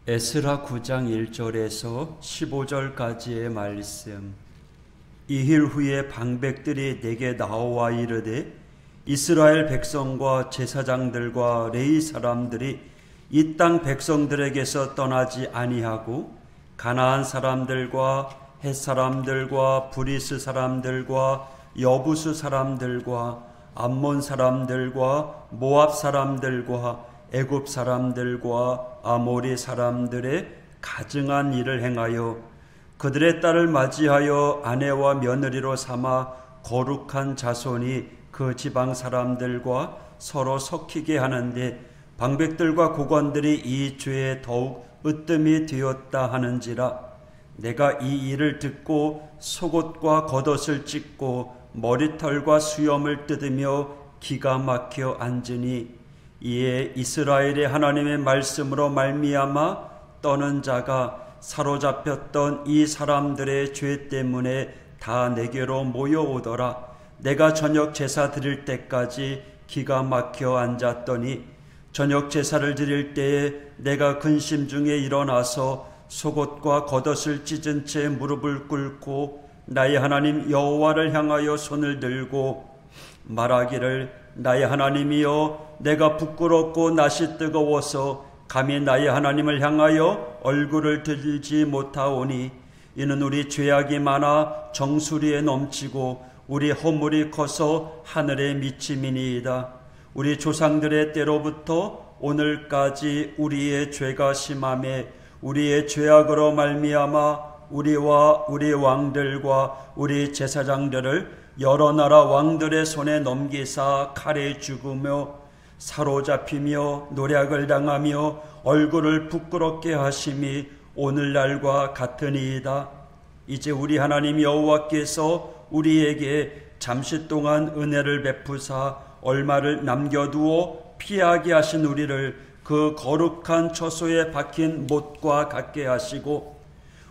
에스라 9장 1절에서 15절까지의 말씀. 이힐 후에 방백들이 내게 나와 이르되 이스라엘 백성과 제사장들과 레위 사람들이 이 땅 백성들에게서 떠나지 아니하고 가나안 사람들과 헷 사람들과 브리스 사람들과 여부수 사람들과 암몬 사람들과 모압 사람들과 애굽 사람들과 아모리 사람들의 가증한 일을 행하여 그들의 딸을 맞이하여 아내와 며느리로 삼아 거룩한 자손이 그 지방 사람들과 서로 섞이게 하는데 방백들과 고관들이 이 죄에 더욱 으뜸이 되었다 하는지라. 내가 이 일을 듣고 속옷과 겉옷을 찢고 머리털과 수염을 뜯으며 기가 막혀 앉으니 이에 이스라엘의 하나님의 말씀으로 말미암아 떠는 자가 사로잡혔던 이 사람들의 죄 때문에 다 내게로 모여오더라. 내가 저녁 제사 드릴 때까지 기가 막혀 앉았더니 저녁 제사를 드릴 때에 내가 근심 중에 일어나서 속옷과 겉옷을 찢은 채 무릎을 꿇고 나의 하나님 여호와를 향하여 손을 들고 말하기를 나의 하나님이여, 내가 부끄럽고 낯이 뜨거워서 감히 나의 하나님을 향하여 얼굴을 들지 못하오니 이는 우리 죄악이 많아 정수리에 넘치고 우리 허물이 커서 하늘에 미침이니이다. 우리 조상들의 때로부터 오늘까지 우리의 죄가 심하매 우리의 죄악으로 말미암아 우리와 우리 왕들과 우리 제사장들을 여러 나라 왕들의 손에 넘기사 칼에 죽으며 사로잡히며 노략을 당하며 얼굴을 부끄럽게 하심이 오늘날과 같으니이다. 이제 우리 하나님 여호와께서 우리에게 잠시 동안 은혜를 베푸사 얼마를 남겨두어 피하게 하신 우리를 그 거룩한 처소에 박힌 못과 같게 하시고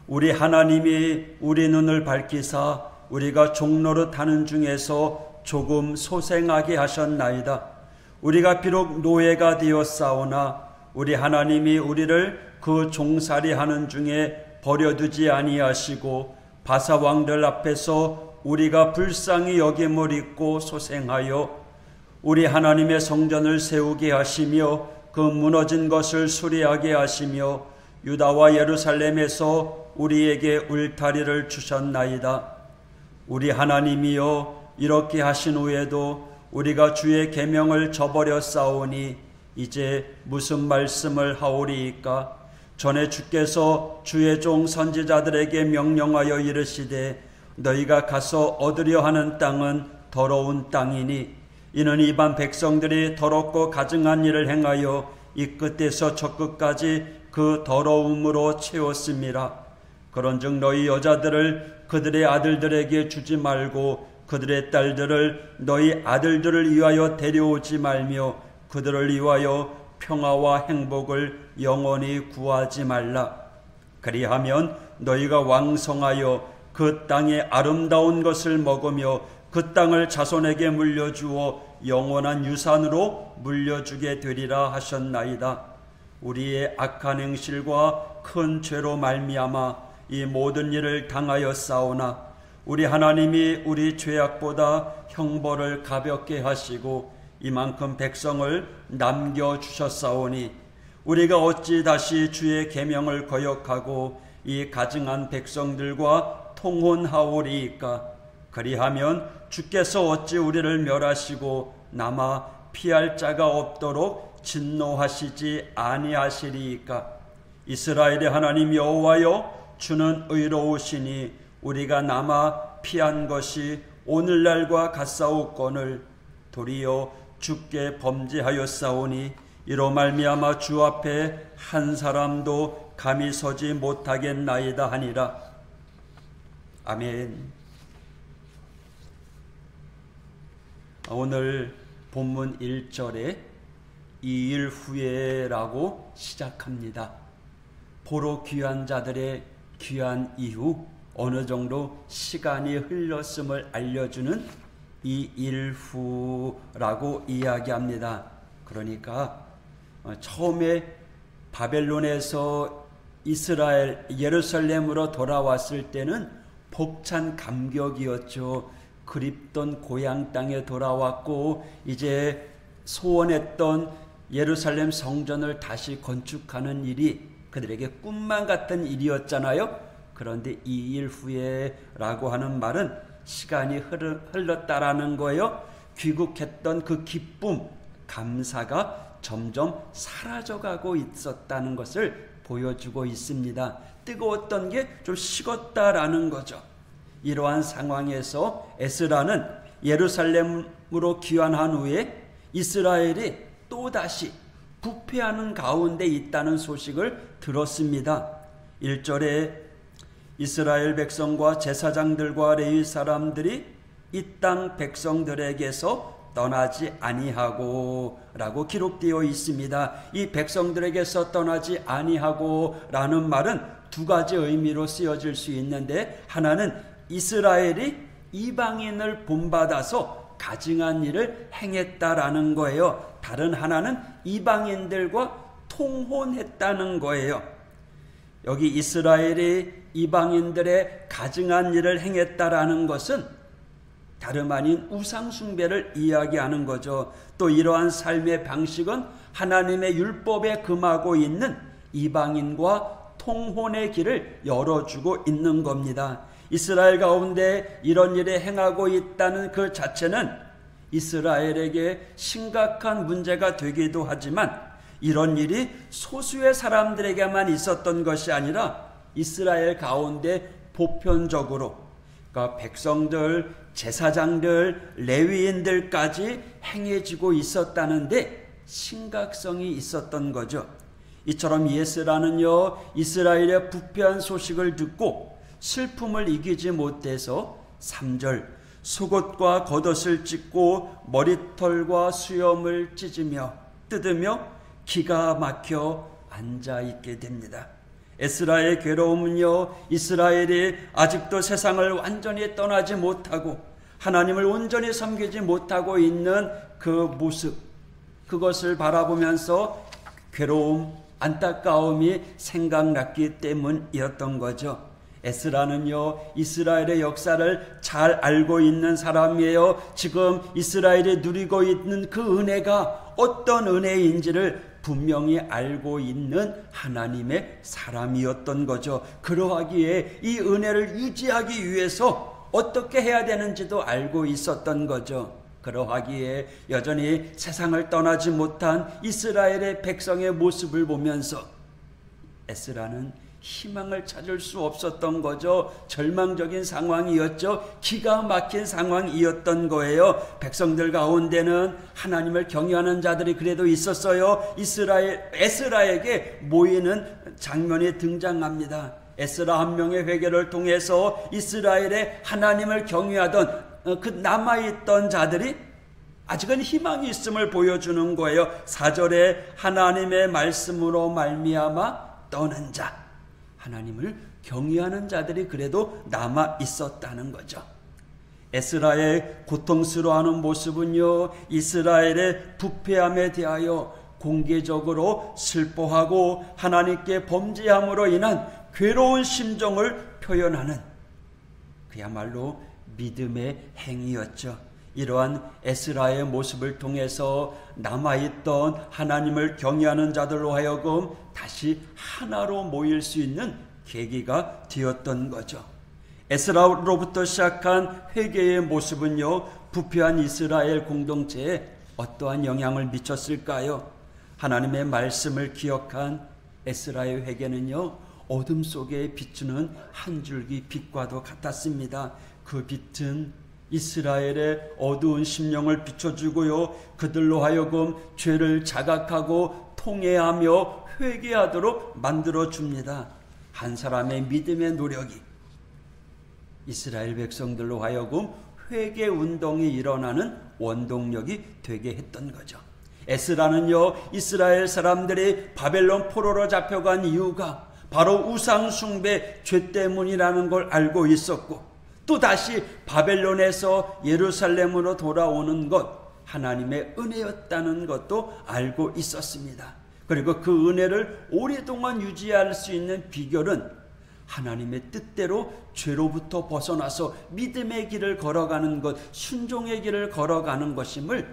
우리 하나님이 우리 눈을 밝히사 우리가 종노릇 하는 중에서 조금 소생하게 하셨나이다. 우리가 비록 노예가 되었사오나 우리 하나님이 우리를 그 종살이 하는 중에 버려두지 아니하시고 바사 왕들 앞에서 우리가 불쌍히 여김을 입고 소생하여 우리 하나님의 성전을 세우게 하시며 그 무너진 것을 수리하게 하시며 유다와 예루살렘에서 우리에게 울타리를 주셨나이다. 우리 하나님이여, 이렇게 하신 후에도 우리가 주의 계명을 저버렸사오니 이제 무슨 말씀을 하오리이까? 전에 주께서 주의 종 선지자들에게 명령하여 이르시되 너희가 가서 얻으려 하는 땅은 더러운 땅이니 이는 이방 백성들이 더럽고 가증한 일을 행하여 이 끝에서 저 끝까지 그 더러움으로 채웠음이라. 그런즉 너희 여자들을 그들의 아들들에게 주지 말고 그들의 딸들을 너희 아들들을 위하여 데려오지 말며 그들을 위하여 평화와 행복을 영원히 구하지 말라. 그리하면 너희가 왕성하여 그 땅의 아름다운 것을 먹으며 그 땅을 자손에게 물려주어 영원한 유산으로 물려주게 되리라 하셨나이다. 우리의 악한 행실과 큰 죄로 말미암아 이 모든 일을 당하였사오나 우리 하나님이 우리 죄악보다 형벌을 가볍게 하시고 이만큼 백성을 남겨주셨사오니 우리가 어찌 다시 주의 계명을 거역하고 이 가증한 백성들과 통혼하오리이까? 그리하면 주께서 어찌 우리를 멸하시고 남아 피할 자가 없도록 진노하시지 아니하시리이까? 이스라엘의 하나님 여호와여, 주는 의로우시니 우리가 남아 피한 것이 오늘날과 같사오거늘 도리어 주께 범죄하였사오니 이로 말미암아 주 앞에 한 사람도 감히 서지 못하겠나이다 하니라. 아멘. 오늘 본문 1절에 이 일 후에라고 시작합니다. 보러 귀한 자들의 귀한 이후 어느 정도 시간이 흘렀음을 알려주는 이 일 후라고 이야기합니다. 그러니까 처음에 바벨론에서 이스라엘 예루살렘으로 돌아왔을 때는 벅찬 감격이었죠. 그립던 고향 땅에 돌아왔고 이제 소원했던 예루살렘 성전을 다시 건축하는 일이 그들에게 꿈만 같은 일이었잖아요. 그런데 2일 후에 라고 하는 말은 시간이 흘렀다라는 거예요. 귀국했던 그 기쁨, 감사가 점점 사라져가고 있었다는 것을 보여주고 있습니다. 뜨거웠던 게 좀 식었다라는 거죠. 이러한 상황에서 에스라는 예루살렘으로 귀환한 후에 이스라엘이 또다시 부패하는 가운데 있다는 소식을 들었습니다. 1절에 이스라엘 백성과 제사장들과 레위 사람들이 이 땅 백성들에게서 떠나지 아니하고 라고 기록되어 있습니다. 이 백성들에게서 떠나지 아니하고 라는 말은 두 가지 의미로 쓰여질 수 있는데, 하나는 이스라엘이 이방인을 본받아서 가증한 일을 행했다라는 거예요. 다른 하나는 이방인들과 통혼했다는 거예요. 여기 이스라엘이 이방인들의 가증한 일을 행했다라는 것은 다름 아닌 우상숭배를 이야기하는 거죠. 또 이러한 삶의 방식은 하나님의 율법에 금하고 있는 이방인과 통혼의 길을 열어주고 있는 겁니다. 이스라엘 가운데 이런 일을 행하고 있다는 그 자체는 이스라엘에게 심각한 문제가 되기도 하지만, 이런 일이 소수의 사람들에게만 있었던 것이 아니라 이스라엘 가운데 보편적으로, 그러니까 백성들, 제사장들, 레위인들까지 행해지고 있었다는데 심각성이 있었던 거죠. 이처럼 에스라는요, 이스라엘의 부패한 소식을 듣고 슬픔을 이기지 못해서 3절 속옷과 겉옷을 찢고 머리털과 수염을 뜯으며 기가 막혀 앉아있게 됩니다. 에스라의 괴로움은요, 이스라엘이 아직도 세상을 완전히 떠나지 못하고 하나님을 온전히 섬기지 못하고 있는 그 모습, 그것을 바라보면서 괴로움, 안타까움이 생각났기 때문이었던 거죠. 에스라는요, 이스라엘의 역사를 잘 알고 있는 사람이에요. 지금 이스라엘이 누리고 있는 그 은혜가 어떤 은혜인지를 분명히 알고 있는 하나님의 사람이었던 거죠. 그러하기에 이 은혜를 유지하기 위해서 어떻게 해야 되는지도 알고 있었던 거죠. 그러하기에 여전히 세상을 떠나지 못한 이스라엘의 백성의 모습을 보면서 에스라는 희망을 찾을 수 없었던 거죠. 절망적인 상황이었죠. 기가 막힌 상황이었던 거예요. 백성들 가운데는 하나님을 경외하는 자들이 그래도 있었어요. 에스라에게 모이는 장면이 등장합니다. 에스라 한 명의 회개를 통해서 이스라엘의 하나님을 경외하던 그 남아있던 자들이 아직은 희망이 있음을 보여주는 거예요. 4절에 하나님의 말씀으로 말미암아 떠난 자, 하나님을 경외하는 자들이 그래도 남아 있었다는 거죠. 에스라의 고통스러워하는 모습은요, 이스라엘의 부패함에 대하여 공개적으로 슬퍼하고 하나님께 범죄함으로 인한 괴로운 심정을 표현하는 그야말로 믿음의 행위였죠. 이러한 에스라의 모습을 통해서 남아있던 하나님을 경외하는 자들로 하여금 다시 하나로 모일 수 있는 계기가 되었던 거죠. 에스라로부터 시작한 회개의 모습은요, 부패한 이스라엘 공동체에 어떠한 영향을 미쳤을까요? 하나님의 말씀을 기억한 에스라의 회개는요, 어둠 속에 비추는 한 줄기 빛과도 같았습니다. 그 빛은 이스라엘의 어두운 심령을 비춰주고요, 그들로 하여금 죄를 자각하고 통회하며 회개하도록 만들어줍니다. 한 사람의 믿음의 노력이 이스라엘 백성들로 하여금 회개 운동이 일어나는 원동력이 되게 했던 거죠. 에스라는요, 이스라엘 사람들이 바벨론 포로로 잡혀간 이유가 바로 우상 숭배 죄 때문이라는 걸 알고 있었고, 또 다시 바벨론에서 예루살렘으로 돌아오는 것 하나님의 은혜였다는 것도 알고 있었습니다. 그리고 그 은혜를 오랫동안 유지할 수 있는 비결은 하나님의 뜻대로 죄로부터 벗어나서 믿음의 길을 걸어가는 것, 순종의 길을 걸어가는 것임을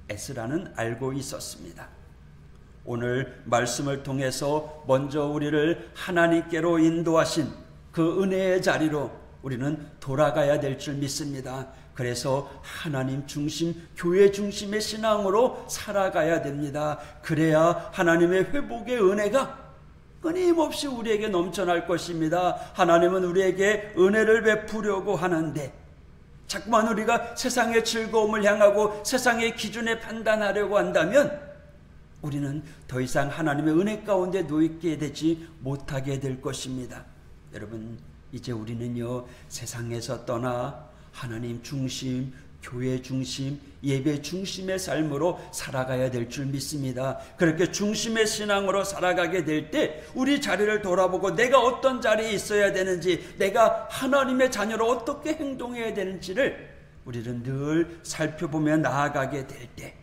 에스라는 알고 있었습니다. 오늘 말씀을 통해서 먼저 우리를 하나님께로 인도하신 그 은혜의 자리로 우리는 돌아가야 될 줄 믿습니다. 그래서 하나님 중심, 교회 중심의 신앙으로 살아가야 됩니다. 그래야 하나님의 회복의 은혜가 끊임없이 우리에게 넘쳐날 것입니다. 하나님은 우리에게 은혜를 베푸려고 하는데 자꾸만 우리가 세상의 즐거움을 향하고 세상의 기준에 판단하려고 한다면 우리는 더 이상 하나님의 은혜 가운데 놓이게 되지 못하게 될 것입니다. 여러분, 이제 우리는요, 세상에서 떠나 하나님 중심, 교회 중심, 예배 중심의 삶으로 살아가야 될 줄 믿습니다. 그렇게 중심의 신앙으로 살아가게 될 때 우리 자리를 돌아보고 내가 어떤 자리에 있어야 되는지, 내가 하나님의 자녀로 어떻게 행동해야 되는지를 우리는 늘 살펴보며 나아가게 될 때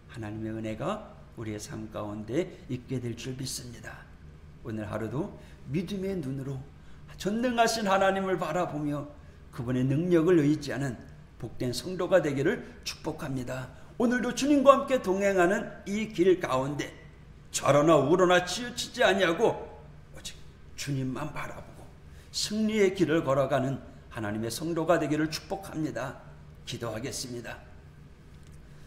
하나님의 은혜가 우리의 삶 가운데 있게 될 줄 믿습니다. 오늘 하루도 믿음의 눈으로 전능하신 하나님을 바라보며 그분의 능력을 의지하는 복된 성도가 되기를 축복합니다. 오늘도 주님과 함께 동행하는 이 길 가운데 좌로나 우로나 치우치지 아니하고 오직 주님만 바라보고 승리의 길을 걸어가는 하나님의 성도가 되기를 축복합니다. 기도하겠습니다.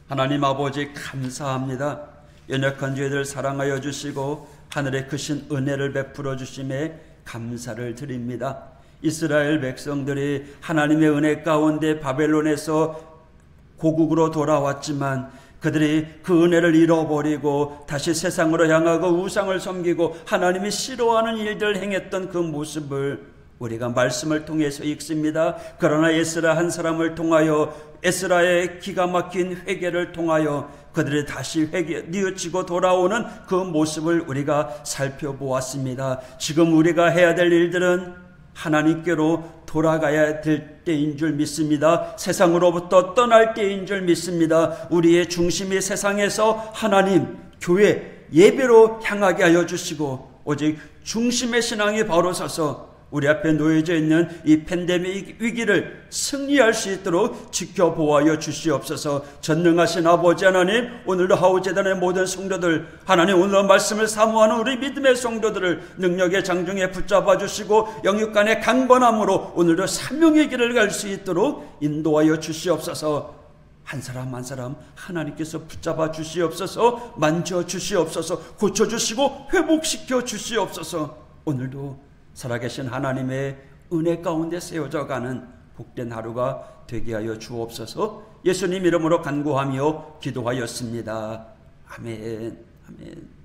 하나님 아버지, 감사합니다. 연약한 저희들 사랑하여 주시고 하늘의 크신 은혜를 베풀어 주심에 감사를 드립니다. 이스라엘 백성들이 하나님의 은혜 가운데 바벨론에서 고국으로 돌아왔지만 그들이 그 은혜를 잃어버리고 다시 세상으로 향하고 우상을 섬기고 하나님이 싫어하는 일들을 행했던 그 모습을 우리가 말씀을 통해서 읽습니다. 그러나 에스라 한 사람을 통하여, 에스라의 기가 막힌 회개를 통하여 그들이 다시 뉘우치고 돌아오는 그 모습을 우리가 살펴보았습니다. 지금 우리가 해야 될 일들은 하나님께로 돌아가야 될 때인 줄 믿습니다. 세상으로부터 떠날 때인 줄 믿습니다. 우리의 중심이 세상에서 하나님, 교회, 예배로 향하게 하여 주시고 오직 중심의 신앙이 바로 서서 우리 앞에 놓여져 있는 이 팬데믹 위기를 승리할 수 있도록 지켜보아여 주시옵소서. 전능하신 아버지 하나님, 오늘도 하우재단의 모든 성도들, 하나님 오늘 말씀을 사모하는 우리 믿음의 성도들을 능력의 장중에 붙잡아 주시고 영육간의 강건함으로 오늘도 사명의 길을 갈 수 있도록 인도하여 주시옵소서. 한 사람 한 사람 하나님께서 붙잡아 주시옵소서. 만져 주시옵소서. 고쳐주시고 회복시켜 주시옵소서. 오늘도 살아계신 하나님의 은혜 가운데 세워져가는 복된 하루가 되게 하여 주옵소서. 예수님 이름으로 간구하며 기도하였습니다. 아멘. 아멘.